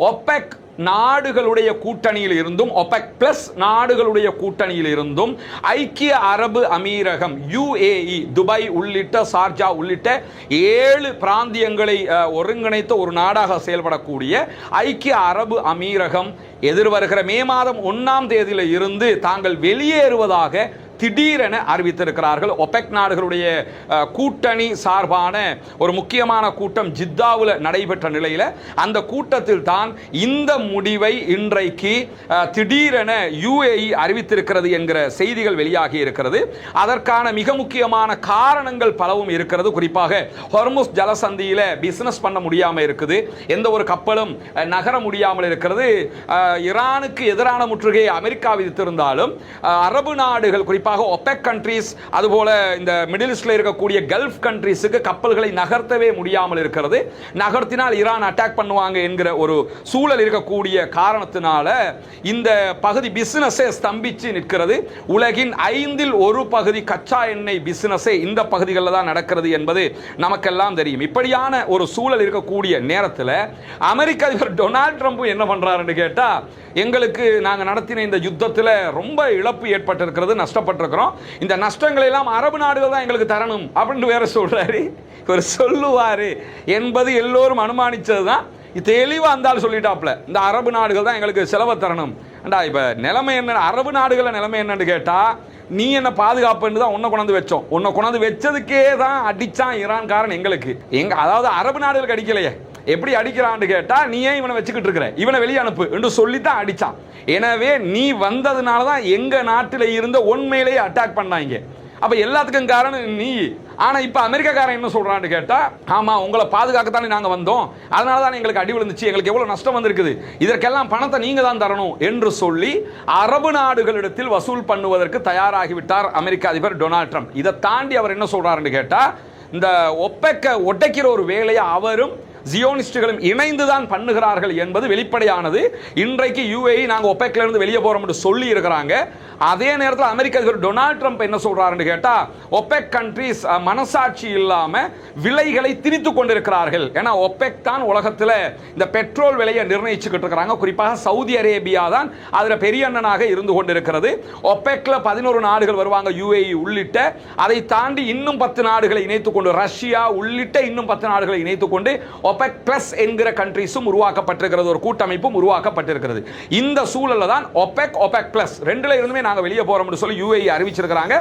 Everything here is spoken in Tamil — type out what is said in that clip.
ஒபெக் நாடுகளுடைய கூட்டணியில் இருந்தும் ஒபெக் பிளஸ் நாடுகளுடைய கூட்டணியில் இருந்தும் ஐக்கிய அரபு அமீரகம் UAE துபாய் உள்ளிட்ட சார்ஜா உள்ளிட்ட 7 பிராந்தியங்களை ஒருங்கிணைத்த ஒரு நாடாக செயல்படக்கூடிய ஐக்கிய அரபு அமீரகம் எதிர்வருகிற மே மாதம் 1ஆம் தேதியில் இருந்து தாங்கள் வெளியேறுவதாக திடீரென அறிவித்திருக்கிறார்கள். ஒபெக் நாடுகளுடைய கூட்டணி சார்பான ஒரு முக்கியமான கூட்டம் ஜித்தாவில் நடைபெற்ற நிலையில் அந்த கூட்டத்தில் தான் இந்த முடிவை இன்றைக்கு திடீரென UAE அறிவித்திருக்கிறது என்கிற செய்திகள் வெளியாகி இருக்கிறது. அதற்கான மிக முக்கியமான காரணங்கள் பலவும் இருக்கிறது. குறிப்பாக ஹொர்முஸ் ஜலசந்தியில் பிசினஸ் பண்ண முடியாமல் இருக்குது, எந்த ஒரு கப்பலும் நகர முடியாமல் இருக்கிறது. ஈரானுக்கு எதிரான முற்றுகையை அமெரிக்கா விதித்திருந்தாலும் அரபு நாடுகள் குறிப்பாக ஒபெக் கண்ட்ரீஸ் அதுபோல இந்த மிடில் ஈஸ்ட்ல இருக்கக்கூடிய கல்ஃப் கண்ட்ரீஸுக்கு கப்பல்களை நகர்த்தவே முடியாமல் இருக்கிறது. நகர்த்தினால் ஈரான் அட்டாக் பண்ணுவாங்க என்கிற ஒரு சூழல் இருக்கக்கூடிய காரணத்தினால இந்த பகுதி பிசினஸே ஸ்தம்பிச்சு நிற்கிறது. உலகின் 5இல் 1 பகுதி கச்சா எண்ணெய் பிசினஸே இந்த பகுதிகளில் தான் நடக்கிறது என்பது நமக்கெல்லாம் தெரியும். இப்படியான ஒரு சூழல் இருக்கக்கூடிய நேரத்தில் அமெரிக்க அதிபர் டொனால்ட் ட்ரம்ப் என்ன பண்றாருன்னு கேட்டா, எங்களுக்கு நாங்கள் நடத்தின இந்த யுத்தத்தில் ரொம்ப இழப்பு ஏற்பட்டிருக்கிறது, நஷ்டப்பட்டிருக்கிறோம், இந்த நஷ்டங்களை எல்லாம் அரபு நாடுகள் தான் எங்களுக்கு தரணும் அப்படின்னு வேற சொல்றாரு. இவர் சொல்லுவாரு என்பது எல்லோரும் அனுமானிச்சது தான். தெளிவாக இருந்தாலும் சொல்லிட்டாப்ல, இந்த அரபு நாடுகள் தான் எங்களுக்கு செலவை தரணும். இப்போ நிலைமை என்ன, அரபு நாடுகளில் நிலைமை என்னன்னு கேட்டால், நீ என்ன பாதுகாப்புன்னு தான் உன்னை கொண்டாந்து வச்சோம், உன்னை கொண்டாந்து வச்சதுக்கே தான் அடித்தான் ஈரான்காரன் எங்களுக்கு. அதாவது அரபு நாடுகளுக்கு அடிக்கலையே, எப்படி அடிக்கிறான்னு கேட்டா, நீ ஏன் இவனை வச்சுக்கிட்டு இருக்கிற, இவனை வெளியே அனுப்பு என்று சொல்லித்தான் அடிச்சான். எனவே நீ வந்ததுனால தான் எங்க நாட்டில் இருந்த உண்மையிலேயே அட்டாக் பண்ணாங்க. அப்ப எல்லாத்துக்கும் காரணம் நீ. ஆனா இப்ப அமெரிக்காக்காரன் என்ன சொல்றான்னு கேட்டா, ஆமா உங்களை பாதுகாக்கத்தானே நாங்க வந்தோம், அதனால தான் எங்களுக்கு அடி விழுந்துச்சு, எங்களுக்கு எவ்வளவு நஷ்டம் வந்திருக்குது, இதற்கெல்லாம் பணத்தை நீங்க தான் தரணும் என்று சொல்லி அரபு நாடுகளிடத்தில் வசூல் பண்ணுவதற்கு தயாராகிவிட்டார் அமெரிக்க அதிபர் டொனால்ட் ட்ரம்ப். இதை தாண்டி அவர் என்ன சொல்றாருன்னு கேட்டா, இந்த ஒப்பெக்கை உடைக்கிற ஒரு வேலையை அவரும் ஜியோனிஸ்டுகளும் இணைந்துதான் பண்ணுகிறார்கள் என்பது வெளிப்படையானது. இன்றைக்கு UAE நாங்க ஒபெக்ல இருந்து வெளியே போறோம் என்று சொல்லி இருக்கிறாங்க. அதே நேரத்தில் அமெரிக்க அதிபர் டொனால்ட் ட்ரம்ப் என்ன சொல்றாருன்னு கேட்டா, ஒபெக் கண்ட்ரீஸ் மனசாட்சி இல்லாம விலைகளை திணித்துக் கொண்டிருக்கிறார்கள். ஏன்னா ஒபெக் தான் உலகத்தில் இந்த பெட்ரோல் விலையை நிர்ணயிச்சுக்கிட்டு இருக்கிறாங்க. குறிப்பாக சவுதி அரேபியா தான் அதுல பெரிய அண்ணனாக இருந்து கொண்டிருக்கிறது. ஒபெக்ல 11 நாடுகள் வருவாங்க, UAE உள்ளிட்ட. அதை தாண்டி இன்னும் 10 நாடுகளை இணைத்துக் கொண்டு, ரஷ்யா உள்ளிட்ட இன்னும் 10 நாடுகளை இணைத்துக் கொண்டு ஒபெக் பிளஸ் என்கிற கண்ட்ரீஸும் உருவாக்கப்பட்டிருக்கிறது, ஒரு கூட்டமைப்பும் உருவாக்கப்பட்டிருக்கிறது. இந்த சூழல்ல தான் ஒபெக் பிளஸ் ரெண்டுல இருந்துமே நாங்க வெளியே போறோம்னு சொல்லி UAE அறிவிச்சிருக்காங்க.